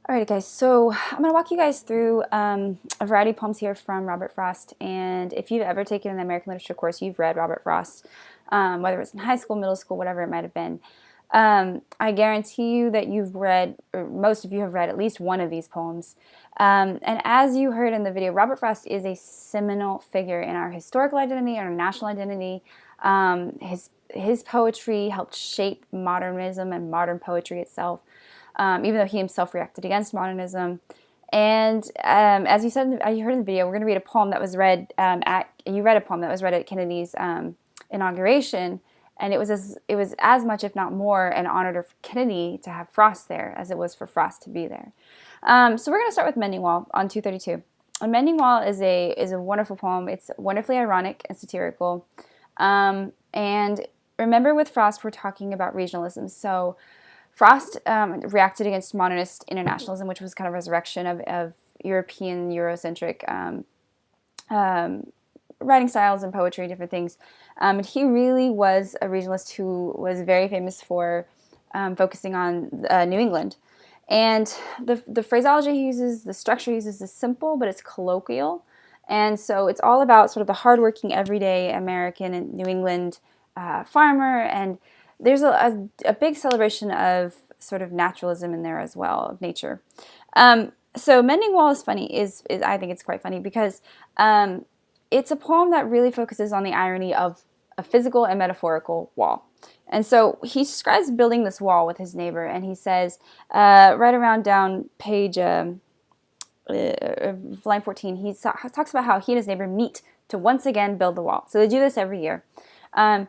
Alright guys, so I'm going to walk you guys through a variety of poems here from Robert Frost, and if you've ever taken an American literature course, you've read Robert Frost, whether it was in high school, middle school, whatever it might have been. I guarantee you that you've read, or most of you have read at least one of these poems. And as you heard in the video, Robert Frost is a seminal figure in our historical identity, our national identity. His poetry helped shape modernism and modern poetry itself. Even though he himself reacted against modernism. And as you said, you heard in the video, we're going to read a poem that was read you read a poem that was read at Kennedy's inauguration, and it was as much, if not more, an honor to Kennedy to have Frost there as it was for Frost to be there. So we're going to start with Mending Wall on 232. And Mending Wall is a wonderful poem. It's wonderfully ironic and satirical. And remember, with Frost, we're talking about regionalism. So Frost reacted against modernist internationalism, which was kind of a resurrection of European, Eurocentric writing styles and poetry, different things. And he really was a regionalist who was very famous for focusing on New England. And the phraseology he uses, the structure he uses is simple, but it's colloquial. And so it's all about sort of the hardworking, everyday American and New England farmer, and there's a big celebration of sort of naturalism in there as well, of nature. So Mending Wall is funny, I think it's quite funny because it's a poem that really focuses on the irony of a physical and metaphorical wall. And so he describes building this wall with his neighbor, and he says, right around down page line 14, he talks about how he and his neighbor meet to once again build the wall. So they do this every year. And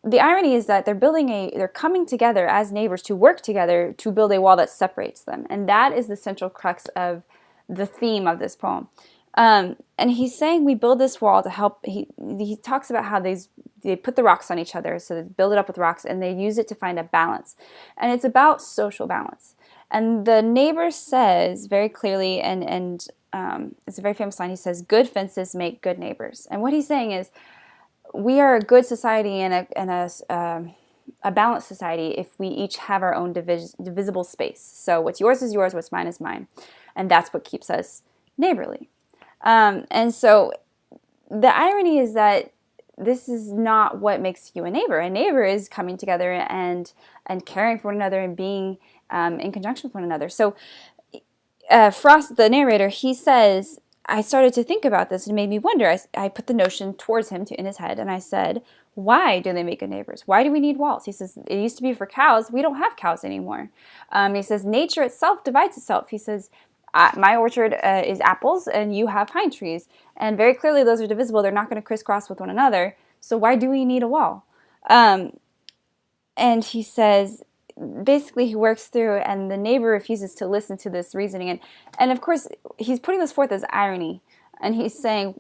the irony is that they're coming together as neighbors to work together to build a wall that separates them. And that is the central crux of the theme of this poem. And he's saying we build this wall to help. He talks about how they put the rocks on each other, so they build it up with rocks, and they use it to find a balance. And it's about social balance. And the neighbor says very clearly, and it's a very famous line, he says, "Good fences make good neighbors." And what he's saying is, we are a good society and a balanced society if we each have our own divisible space. So what's yours is yours, what's mine is mine. And that's what keeps us neighborly. And so the irony is that this is not what makes you a neighbor. A neighbor is coming together and caring for one another and being in conjunction with one another. So Frost, the narrator, he says, I started to think about this and it made me wonder. I put the notion towards him in his head, and I said, why do they make good neighbors? Why do we need walls? He says, it used to be for cows. We don't have cows anymore. He says, nature itself divides itself. He says, my orchard is apples and you have pine trees. And very clearly those are divisible. They're not going to crisscross with one another. So why do we need a wall? And he says, basically he works through, and the neighbor refuses to listen to this reasoning, and of course he's putting this forth as irony, and he's saying,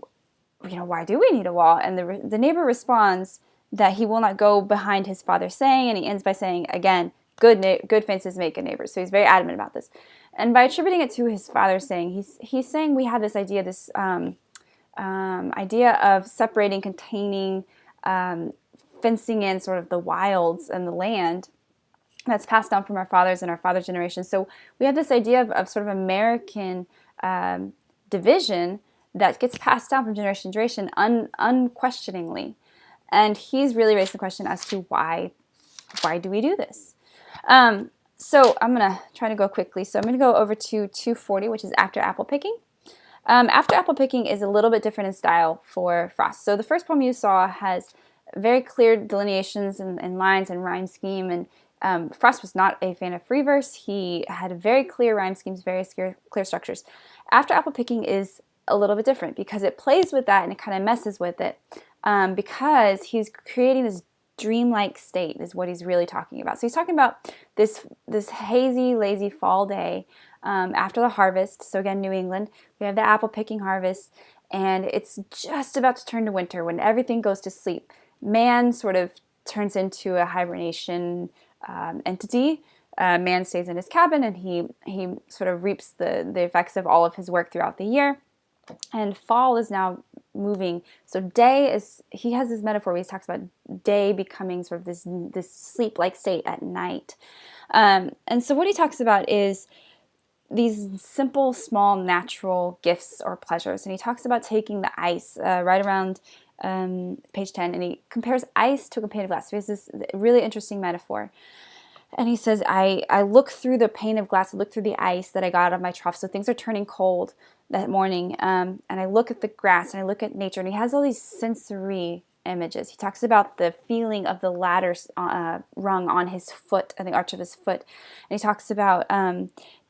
why do we need a wall? And the neighbor responds that he will not go behind his father's saying, and he ends by saying again, good fences make good neighbors. So he's very adamant about this, and by attributing it to his father's saying, he's saying we have this idea, idea of separating, containing, fencing in sort of the wilds and the land that's passed down from our fathers and our father's generation. So we have this idea of sort of American division that gets passed down from generation to generation unquestioningly. And he's really raised the question as to why do we do this? So I'm going to try to go quickly. So I'm going to go over to 240, which is After Apple Picking. After Apple Picking is a little bit different in style for Frost. So the first poem you saw has very clear delineations and lines and rhyme scheme, and Frost was not a fan of free verse. He had very clear rhyme schemes, very clear structures. After Apple Picking is a little bit different because it plays with that and it kind of messes with it, because he's creating this dreamlike state is what he's really talking about. So he's talking about this hazy, lazy fall day after the harvest. So again, New England, we have the apple picking harvest, and it's just about to turn to winter when everything goes to sleep. Man sort of turns into a hibernation entity. Man stays in his cabin, and he sort of reaps the effects of all of his work throughout the year. And fall is now moving. So day is, he has this metaphor where he talks about day becoming sort of this sleep-like state at night. And so what he talks about is these simple, small, natural gifts or pleasures. And he talks about taking the ice right around page 10, and he compares ice to a pane of glass. So he has this really interesting metaphor. And he says, I look through the pane of glass, I look through the ice that I got out of my trough. So things are turning cold that morning. And I look at the grass and I look at nature. And he has all these sensory images. He talks about the feeling of the ladder rung on his foot and the arch of his foot. And he talks about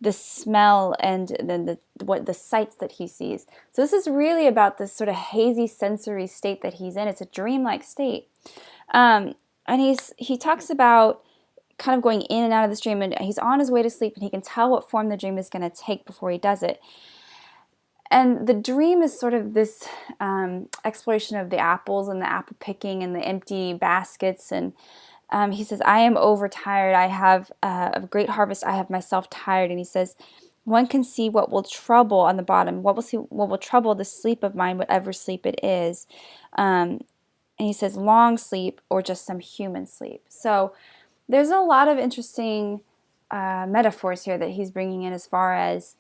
the smell and then the sights that he sees. So this is really about this sort of hazy sensory state that he's in. It's a dreamlike state. And he talks about kind of going in and out of this dream, and he's on his way to sleep, and he can tell what form the dream is going to take before he does it. And the dream is sort of this exploration of the apples and the apple picking and the empty baskets. And he says, I am overtired. I have a great harvest. I have myself tired. And he says, one can see what will trouble on the bottom. What will trouble the sleep of mine, whatever sleep it is. And he says, long sleep or just some human sleep. So there's a lot of interesting metaphors here that he's bringing in as far as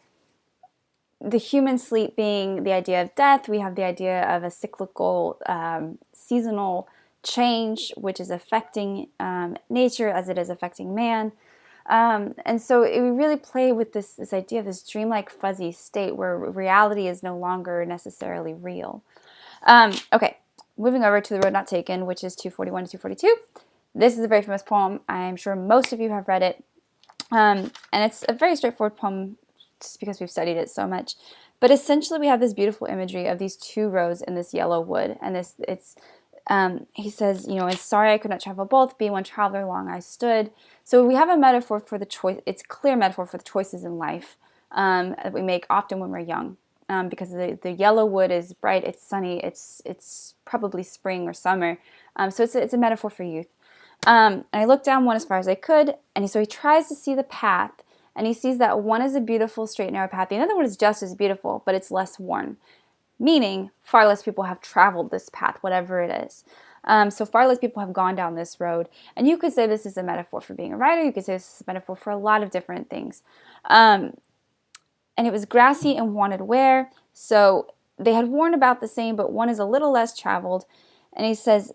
the human sleep being the idea of death. We have the idea of a cyclical, seasonal change, which is affecting nature as it is affecting man. And so we really play with this idea of this dreamlike fuzzy state where reality is no longer necessarily real. Okay, moving over to The Road Not Taken, which is 241 to 242. This is a very famous poem. I'm sure most of you have read it. And it's a very straightforward poem just because we've studied it so much. But essentially we have this beautiful imagery of these two roads in this yellow wood. And he says, and sorry I could not travel both, being one traveler long I stood. So we have a metaphor for the choice. It's a clear metaphor for the choices in life that we make often when we're young. Because the yellow wood is bright, it's sunny, it's probably spring or summer. So it's a metaphor for youth. And I looked down one as far as I could, and so he tries to see the path, and he sees that one is a beautiful, straight, narrow path. The other one is just as beautiful, but it's less worn, meaning far less people have traveled this path, whatever it is. So far less people have gone down this road. And you could say this is a metaphor for being a writer. You could say this is a metaphor for a lot of different things. And it was grassy and wanted wear. So they had worn about the same, but one is a little less traveled. And he says,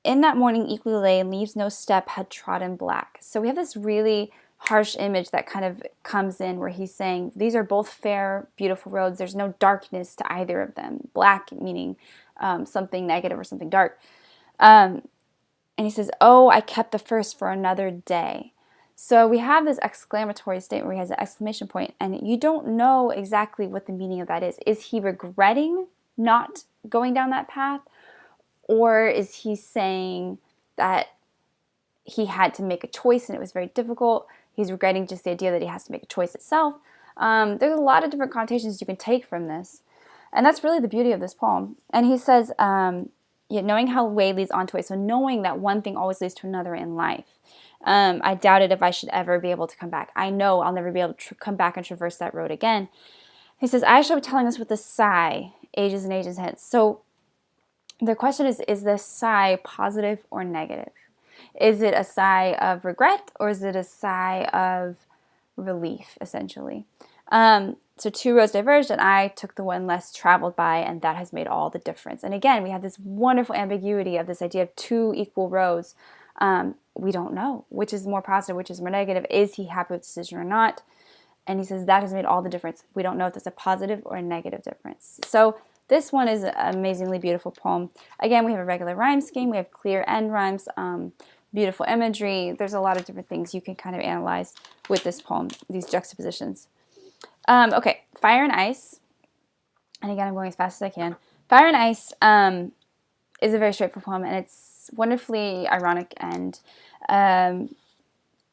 in that morning equally lay, and leaves no step had trodden black. So we have this really harsh image that kind of comes in where he's saying these are both fair, beautiful roads. There's no darkness to either of them. Black meaning something negative or something dark. And he says, oh, I kept the first for another day. So we have this exclamatory statement where he has an exclamation point, and you don't know exactly what the meaning of that is. Is he regretting not going down that path? Or is he saying that he had to make a choice and it was very difficult? He's regretting just the idea that he has to make a choice itself. There's a lot of different connotations you can take from this. And that's really the beauty of this poem. And he says, knowing how way leads on to way, so knowing that one thing always leads to another in life. I doubted if I should ever be able to come back. I know I'll never be able to come back and traverse that road again. He says, I shall be telling this with a sigh, ages and ages hence. So the question is this sigh positive or negative? Is it a sigh of regret or is it a sigh of relief, essentially? So two roads diverged and I took the one less traveled by, and that has made all the difference. And again, we have this wonderful ambiguity of this idea of two equal roads. We don't know which is more positive, which is more negative. Is he happy with the decision or not? And he says that has made all the difference. We don't know if it's a positive or a negative difference. So this one is an amazingly beautiful poem. Again, we have a regular rhyme scheme. We have clear end rhymes, beautiful imagery. There's a lot of different things you can kind of analyze with this poem, these juxtapositions. Okay, Fire and Ice. And again, I'm going as fast as I can. Fire and Ice is a very straightforward poem, and it's wonderfully ironic and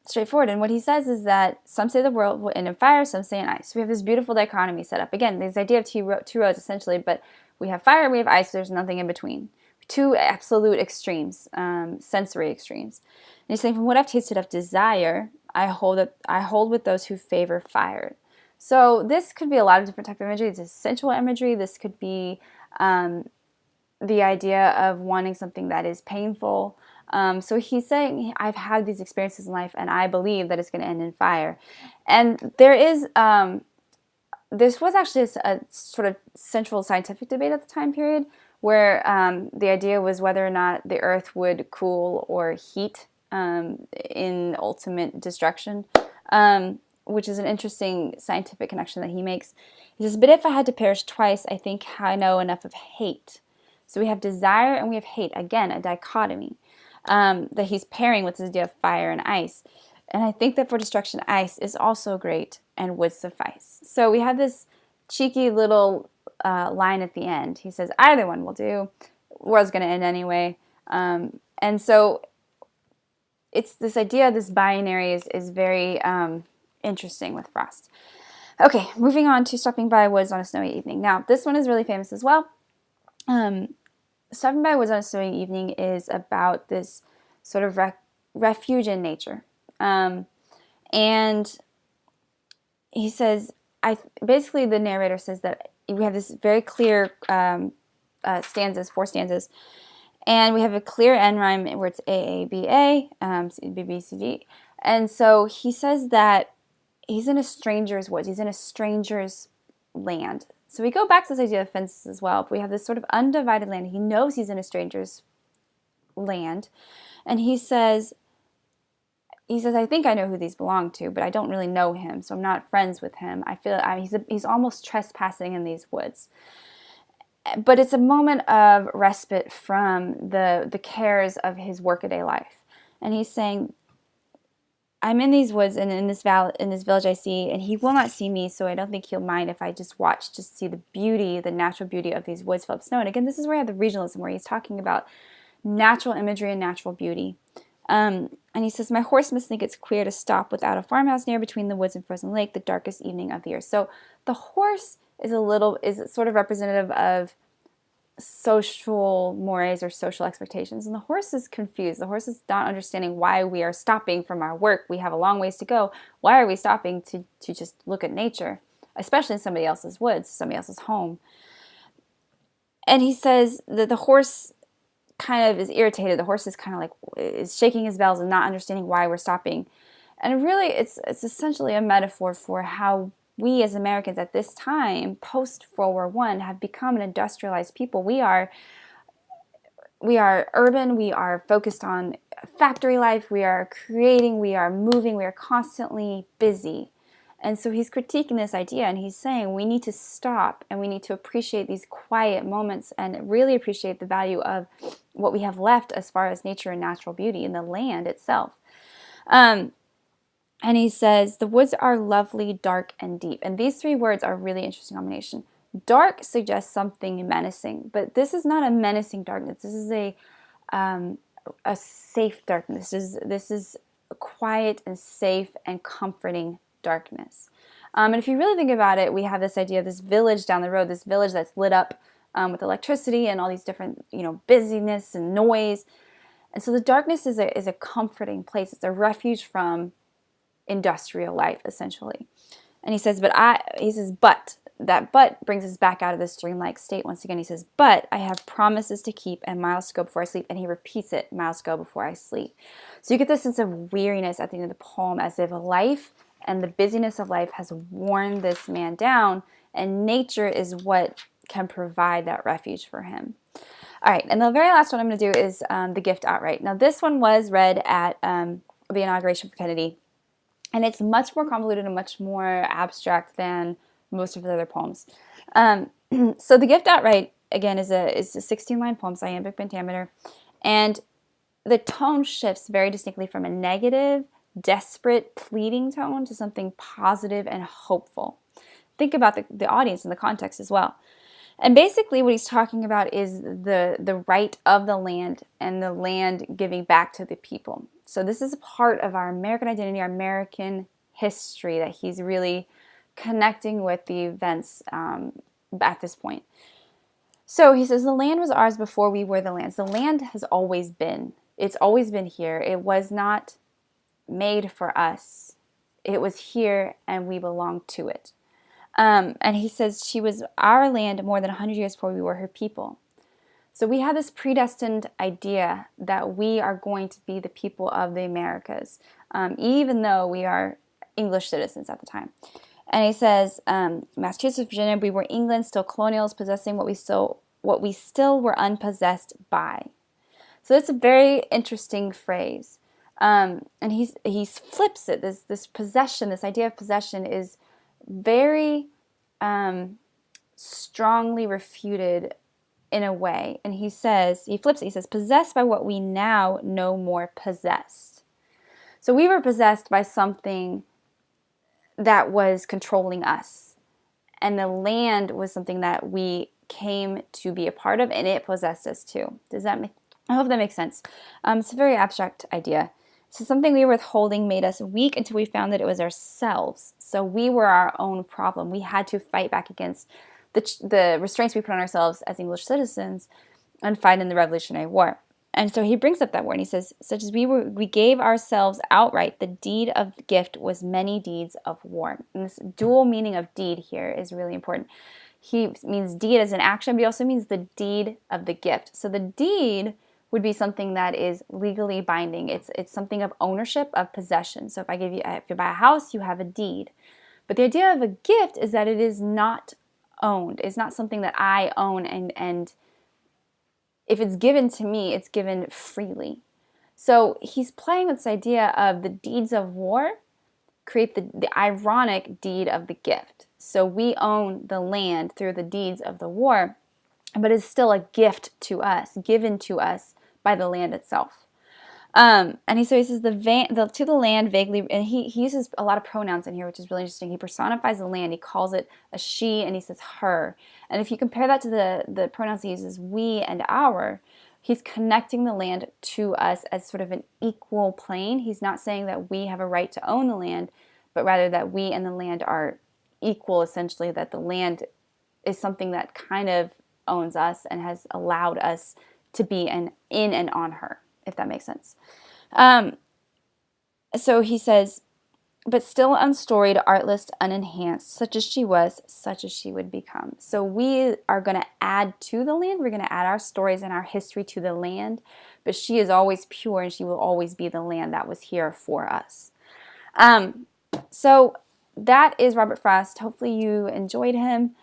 straightforward. And what he says is that some say the world will end in fire, some say in ice. So we have this beautiful dichotomy set up. Again, this idea of two roads essentially, but we have fire, we have ice, there's nothing in between. Two absolute extremes, sensory extremes. And he's saying, from what I've tasted of desire, I hold with those who favor fire. So this could be a lot of different type of imagery. It's sensual imagery. This could be the idea of wanting something that is painful. So he's saying, I've had these experiences in life, and I believe that it's going to end in fire. And there is, this was actually a sort of central scientific debate at the time period, where the idea was whether or not the earth would cool or heat in ultimate destruction, which is an interesting scientific connection that he makes. He says, but if I had to perish twice, I think I know enough of hate. So we have desire and we have hate. Again, a dichotomy that he's pairing with this idea of fire and ice. And I think that for destruction, ice is also great and would suffice. So we have this cheeky little line at the end. He says, either one will do. World's going to end anyway. And so it's this idea, this binary is very interesting with Frost. Okay, moving on to Stopping by Woods on a Snowy Evening. Now, this one is really famous as well. Stopping by Woods on a Snowy Evening is about this sort of refuge in nature. And he says, basically the narrator says that we have this very clear stanzas, 4 stanzas, and we have a clear end rhyme where it's A, A, B, A, B, B, C, D. And so he says that he's in a stranger's woods. He's in a stranger's land. So we go back to this idea of fences as well. But we have this sort of undivided land. He knows he's in a stranger's land. And he says, I think I know who these belong to, but I don't really know him, so I'm not friends with him. I feel he's almost trespassing in these woods. But it's a moment of respite from the cares of his workaday life. And he's saying, I'm in these woods and in this village I see, and he will not see me, so I don't think he'll mind if I just watch, just see the beauty, the natural beauty of these woods filled with snow. And again, this is where I have the regionalism, where he's talking about natural imagery and natural beauty. And he says, my horse must think it's queer to stop without a farmhouse near between the woods and frozen lake, the darkest evening of the year. So the horse is sort of representative of social mores or social expectations. And the horse is confused. The horse is not understanding why we are stopping from our work. We have a long ways to go. Why are we stopping to just look at nature, especially in somebody else's woods, somebody else's home? And he says that the horse kind of is irritated. The horse is kind of like is shaking his bells and not understanding why we're stopping. And really, it's essentially a metaphor for how we as Americans at this time, post World War I, have become an industrialized people. We are urban. We are focused on factory life. We are creating. We are moving. We are constantly busy. And so he's critiquing this idea, and he's saying we need to stop and we need to appreciate these quiet moments and really appreciate the value of what we have left as far as nature and natural beauty in the land itself. And he says, the woods are lovely, dark, and deep. And these 3 words are a really interesting combination. Dark suggests something menacing, but this is not a menacing darkness. This is a safe darkness. This is a quiet and safe and comforting darkness. And if you really think about it, we have this idea of this village down the road, this village that's lit up with electricity and all these different, busyness and noise. And so the darkness is a comforting place. It's a refuge from industrial life, essentially. And he says, but that but brings us back out of this dreamlike state. Once again, he says, but I have promises to keep and miles to go before I sleep. And he repeats it, miles to go before I sleep. So you get this sense of weariness at the end of the poem, as if life and the busyness of life has worn this man down, and nature is what can provide that refuge for him. All right, and the very last one I'm going to do is The Gift Outright. Now, this one was read at the inauguration for Kennedy, and it's much more convoluted and much more abstract than most of the other poems. So The Gift Outright, again, is a 16-line poem, iambic pentameter, and the tone shifts very distinctly from a negative, desperate, pleading tone to something positive and hopeful. Think about the audience and the context as well. And basically what he's talking about is the right of the land and the land giving back to the people. So this is a part of our American identity, our American history that he's really connecting with the events at this point. So he says, the land was ours before we were the land. The land has always been. It's always been here. It was not made for us. It was here and we belong to it. And he says she was our land more than 100 years before we were her people. So we have this predestined idea that we are going to be the people of the Americas, even though we are English citizens at the time. And he says, Massachusetts, Virginia, we were England, still colonials, possessing what we still were unpossessed by. So that's a very interesting phrase. And he flips it. This possession, this idea of possession is very strongly refuted in a way. And he flips it. He says, possessed by what we now no more possessed. So we were possessed by something that was controlling us. And the land was something that we came to be a part of, and it possessed us too. I hope that makes sense. It's a very abstract idea. So something we were withholding made us weak until we found that it was ourselves. So we were our own problem. We had to fight back against the restraints we put on ourselves as English citizens and fight in the Revolutionary War. And so he brings up that word, and he says, such as we gave ourselves outright, the deed of gift was many deeds of war. And this dual meaning of deed here is really important. He means deed as an action, but he also means the deed of the gift. So the deed would be something that is legally binding. It's something of ownership, of possession. So if you buy a house, you have a deed. But the idea of a gift is that it is not owned. It's not something that I own, and if it's given to me, it's given freely. So he's playing with this idea of the deeds of war create the ironic deed of the gift. So we own the land through the deeds of the war, but it's still a gift to us, given to us by the land itself. And he says to the land vaguely, and he uses a lot of pronouns in here, which is really interesting. He personifies the land. He calls it a she, and he says her. And if you compare that to the pronouns he uses, we and our, he's connecting the land to us as sort of an equal plane. He's not saying that we have a right to own the land, but rather that we and the land are equal, essentially, that the land is something that kind of owns us and has allowed us to be in and on her, if that makes sense. So he says, but still unstoried, artless, unenhanced, such as she was, such as she would become. So we are going to add to the land. We're going to add our stories and our history to the land, but she is always pure, and she will always be the land that was here for us. So that is Robert Frost. Hopefully you enjoyed him.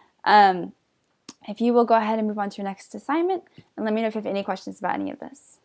If you will go ahead and move on to your next assignment, and let me know if you have any questions about any of this.